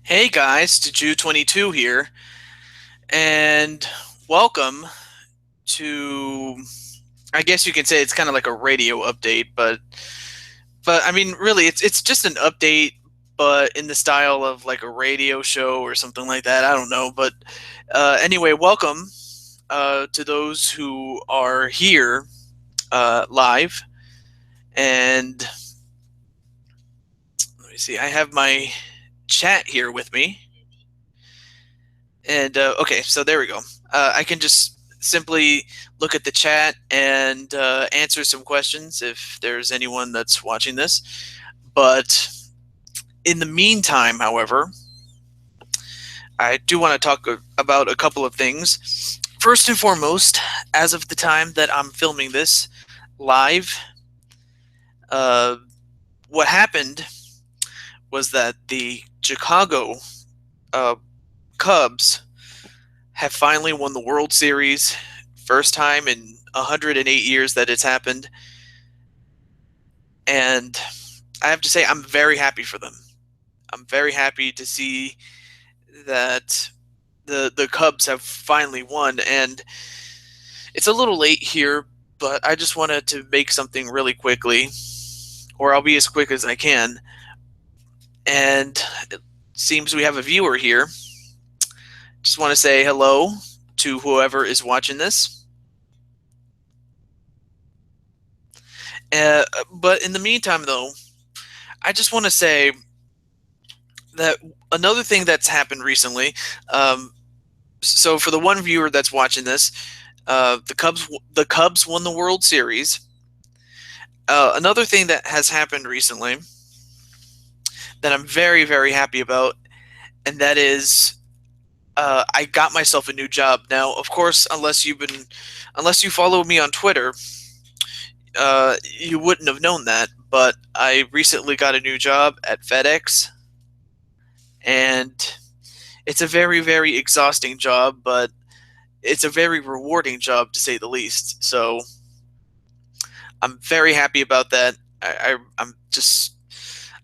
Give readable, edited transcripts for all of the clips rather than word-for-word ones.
Hey guys, TehJew22 here, and welcome to. I guess you could say it's kind of like a radio update, but I mean, really, it's just an update, but in the style of like a radio show or something like that. I don't know, but anyway, welcome to those who are here live, and let me see. I have my chat here with me. And okay, so there we go. I can just simply look at the chat and answer some questions if there's anyone that's watching this. But in the meantime, however, I do want to talk about a couple of things. First and foremost, as of the time that I'm filming this live, uh, what happened was that the Chicago uh, Cubs have finally won the World Series. First time in 108 years that it's happened. And I have to say, I'm very happy for them. I'm very happy to see that the Cubs have finally won. And it's a little late here, but I just wanted to make something really quickly, or I'll be as quick as I can. And it seems we have a viewer here. Just want to say hello to whoever is watching this. But in the meantime, though, I just want to say that another thing that's happened recently. So for the one viewer that's watching this, the Cubs won the World Series. Another thing that has happened recently that I'm very, very happy about, and that is I got myself a new job. Now, of course, unless you follow me on Twitter, you wouldn't have known that. But I recently got a new job at FedEx, and it's a very, very exhausting job, but it's a very rewarding job to say the least. So I'm very happy about that.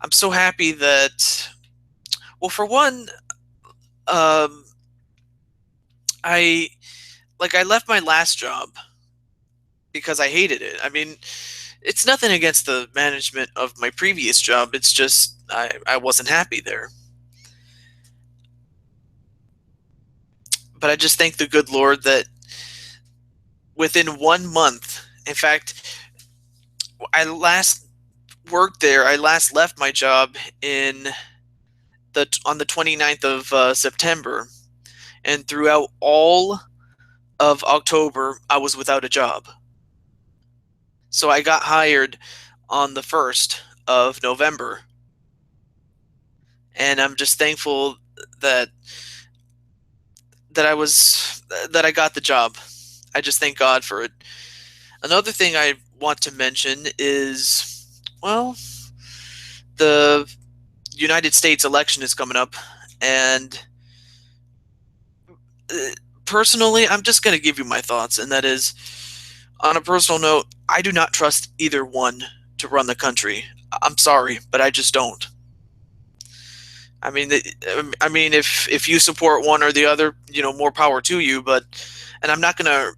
I'm so happy that, well, for one, um, I I left my last job because I hated it. I mean, it's nothing against the management of my previous job. It's just I wasn't happy there. But I just thank the good Lord that within 1 month, in fact, I last worked there. I last left my job on the 29th of September, and throughout all of October, I was without a job. So I got hired on the 1st of November, and I'm just thankful that that I got the job. I just thank God for it. Another thing I want to mention is, well, the United States election is coming up, and personally, I'm just going to give you my thoughts, and that is, on a personal note, I do not trust either one to run the country. I'm sorry, but I just don't. If you support one or the other, more power to you. But, and I'm not gonna,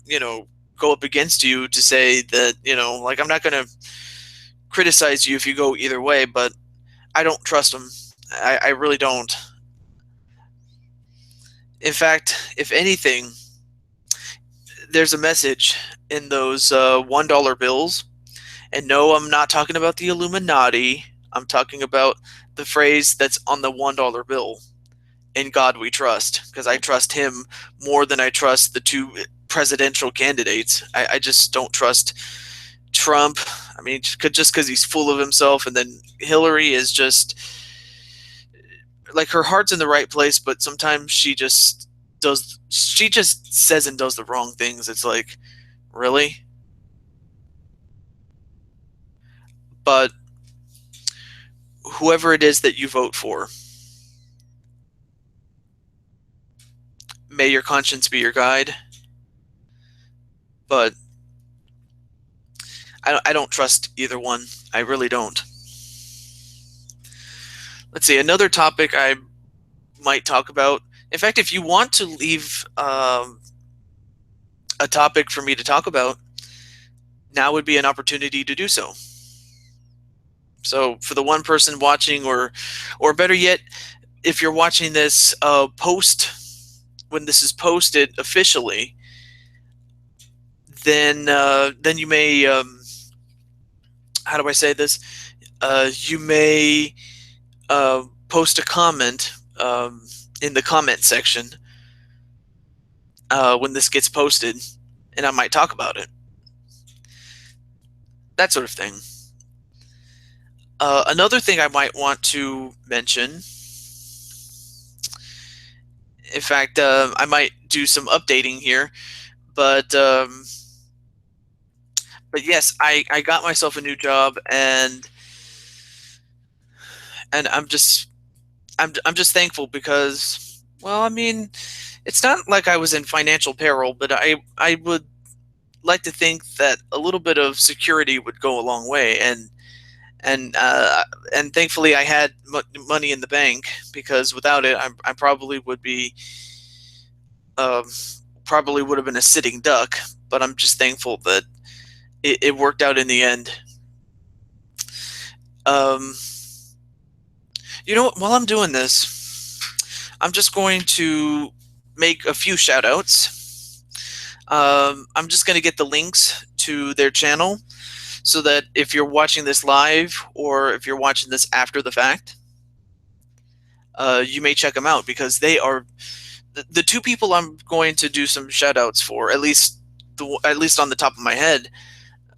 go up against you to say that, I'm not gonna criticize you if you go either way. But I don't trust them. I really don't. In fact, if anything, there's a message in those $1 bills. And no, I'm not talking about the Illuminati. I'm talking about the phrase that's on the $1 bill. In God we trust, because I trust him more than I trust the two presidential candidates. I just don't trust Trump. I mean, just because he's full of himself, and then Hillary is just like, her heart's in the right place, but sometimes she just says and does the wrong things. It's like, really? But whoever it is that you vote for, may your conscience be your guide. But I don't trust either one. I really don't. Let's see, another topic I might talk about. In fact, if you want to leave a topic for me to talk about, now would be an opportunity to do so. So for the one person watching, or better yet, if you're watching this when this is posted officially, then you may how do I say this? You may post a comment in the comment section when this gets posted, and I might talk about it. That sort of thing. Another thing I might want to mention, in fact, I might do some updating here, but yes, I got myself a new job, and I'm just thankful because, well, I mean, it's not like I was in financial peril, but I would like to think that a little bit of security would go a long way, and thankfully I had money in the bank, because without it, I probably would be probably would have been a sitting duck. But I'm just thankful that it worked out in the end. You know what? While I'm doing this, I'm just going to make a few shout outs. I'm just going to get the links to their channel, so that if you're watching this live, or if you're watching this after the fact, you may check them out, because they are the two people I'm going to do some shout outs for, at least on the top of my head.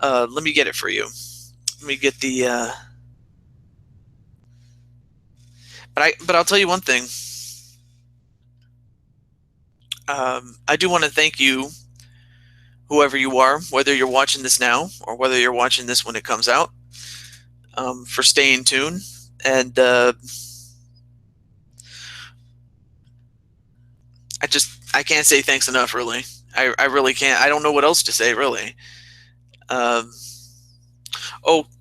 Let me get it for you. Let me get the but I'll tell you one thing. I do want to thank you, whoever you are, whether you're watching this now or whether you're watching this when it comes out, for staying tuned. And I can't say thanks enough, really. I really can't. I don't know what else to say, really. Oh,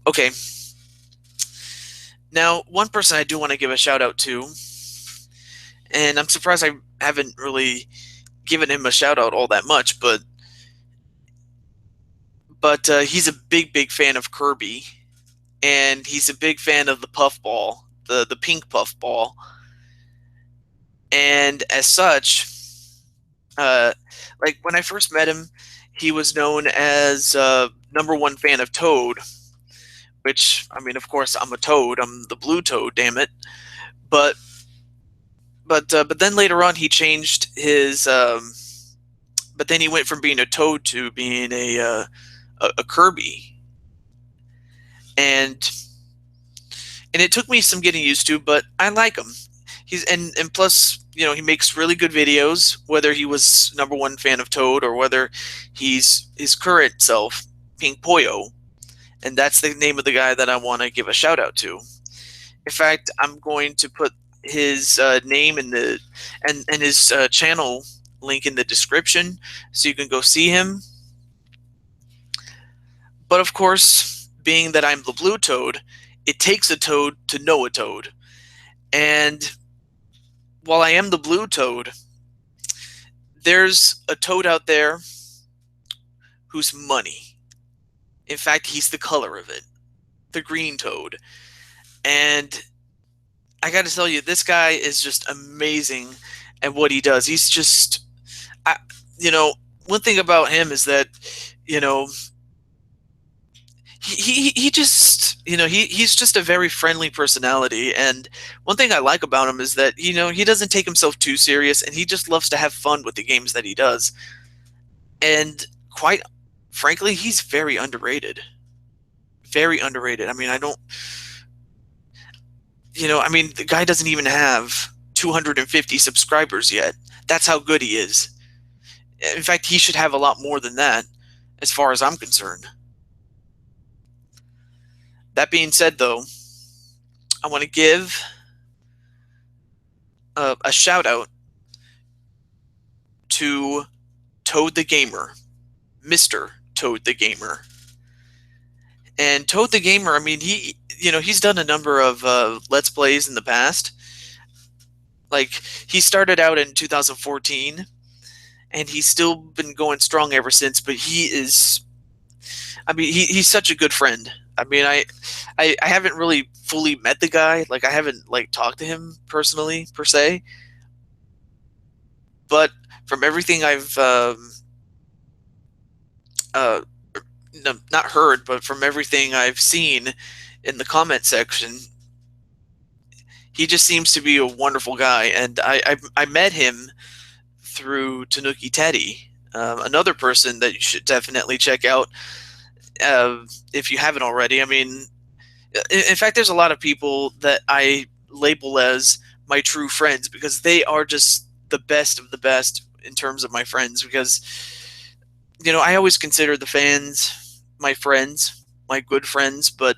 okay. Now, one person I do want to give a shout out to, and I'm surprised I haven't really given him a shout out all that much, but he's a big fan of Kirby, and he's a big fan of the puffball, the pink puffball, and as such, like when I first met him, he was known as #1 fan of Toad, which, I mean, of course, I'm a Toad. I'm the blue Toad, damn it. But then later on, he changed his. But then he went from being a Toad to being a Kirby, and it took me some getting used to, but I like him. He's and plus, you know, he makes really good videos, whether he was #1 fan of Toad or whether he's his current self, Pink Poyo. And that's the name of the guy that I want to give a shout out to. In fact, I'm going to put his name in the and his channel link in the description, so you can go see him. But of course, being that I'm the blue Toad, it takes a Toad to know a Toad. And while I am the blue Toad, there's a Toad out there who's money. In fact, he's the color of it, the green Toad. And I got to tell you, this guy is just amazing at what he does. He's just, you know, one thing about him is that, you know, he just, you know, he's just a very friendly personality. And one thing I like about him is that, you know, he doesn't take himself too serious, and he just loves to have fun with the games that he does. And quite frankly, he's very underrated. Very underrated. I mean, the guy doesn't even have 250 subscribers yet. That's how good he is. In fact, he should have a lot more than that, as far as I'm concerned. That being said, though, I want to give a shout out to Toad the Gamer, Mr. Toad the Gamer. And Toad the Gamer, I mean, he's done a number of Let's Plays in the past. Like, he started out in 2014, and he's still been going strong ever since. But he is, I mean, he's such a good friend. I mean, I haven't really fully met the guy. Like, I haven't like talked to him personally per se, but from everything I've uh, no, not heard, but from everything I've seen in the comment section, he just seems to be a wonderful guy. And I met him through Tanuki Teddy, another person that you should definitely check out if you haven't already. I mean, in fact, there's a lot of people that I label as my true friends because they are just the best of the best in terms of my friends. Because, you know, I always consider the fans my friends, my good friends, but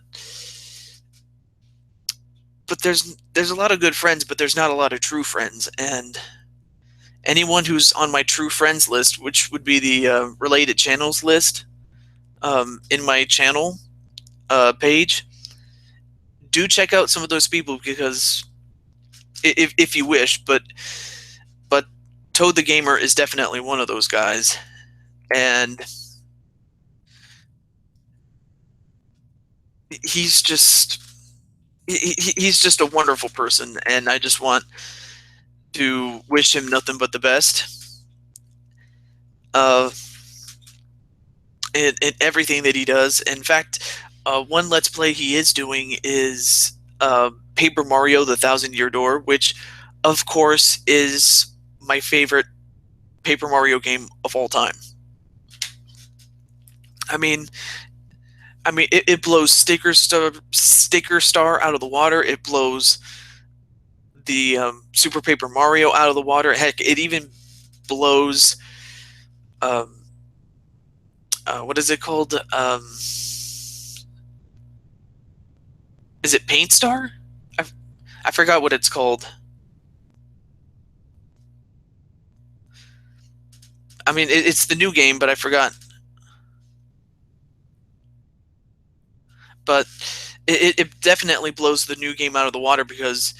there's a lot of good friends, but there's not a lot of true friends. And anyone who's on my true friends list, which would be the related channels list in my channel page, do check out some of those people because if you wish, but Toad the Gamer is definitely one of those guys, and he's just he's just a wonderful person, and I just want to wish him nothing but the best uh, in everything that he does. In fact, one Let's Play he is doing is Paper Mario: The Thousand-Year Door, which, of course, is my favorite Paper Mario game of all time. I mean, it blows Sticker Star out of the water. It blows the Super Paper Mario out of the water. Heck, it even blows um, what is it called? Is it Paint Star? I forgot what it's called. I mean, it's the new game, but I forgot. But it definitely blows the new game out of the water because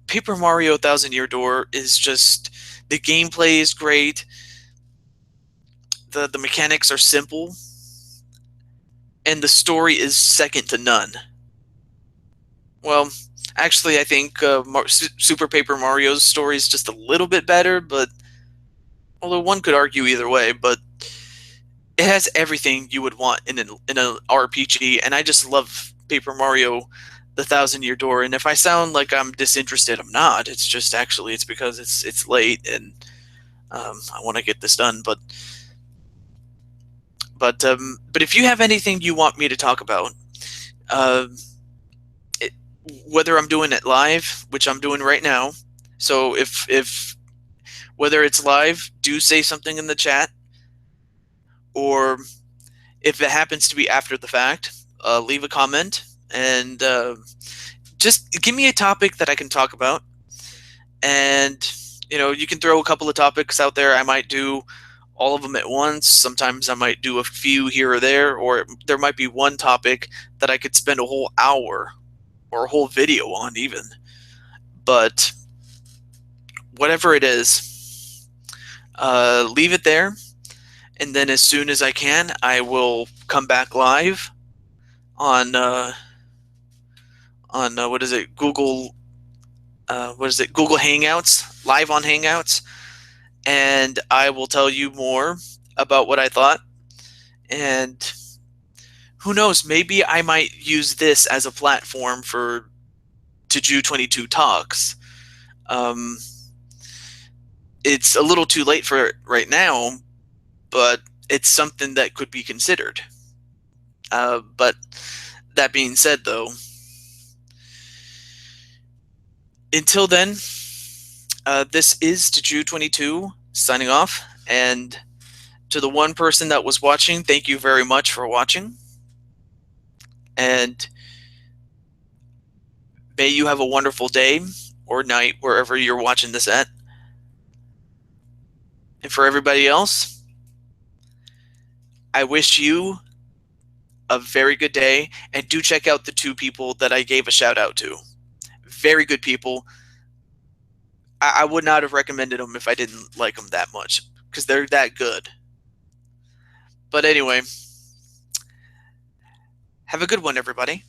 Paper Mario Thousand Year Door is just, the gameplay is great. The mechanics are simple, and the story is second to none. Well, actually, I think Super Paper Mario's story is just a little bit better, but although one could argue either way, but it has everything you would want in an RPG, and I just love Paper Mario: The Thousand Year Door. And if I sound like I'm disinterested, I'm not. It's just actually it's because it's late and I want to get this done. But if you have anything you want me to talk about, uh, it, whether I'm doing it live, which I'm doing right now, so if whether it's live, do say something in the chat, or if it happens to be after the fact, leave a comment and just give me a topic that I can talk about. And you know, you can throw a couple of topics out there. I might do all of them at once. Sometimes I might do a few here or there, or there might be one topic that I could spend a whole hour or a whole video on even. But whatever it is, leave it there, and then as soon as I can, I will come back live on what is it, Google Google Hangouts, live on Hangouts, and I will tell you more about what I thought. And who knows, maybe I might use this as a platform for TehJew22 talks. It's a little too late for it right now, but it's something that could be considered. But that being said, though, until then, this is TehJew22 signing off. And to the one person that was watching, thank you very much for watching. And may you have a wonderful day or night wherever you're watching this at. And for everybody else, I wish you a very good day, and do check out the two people that I gave a shout out to. Very good people. I would not have recommended them if I didn't like them that much, because they're that good. But anyway, have a good one, everybody.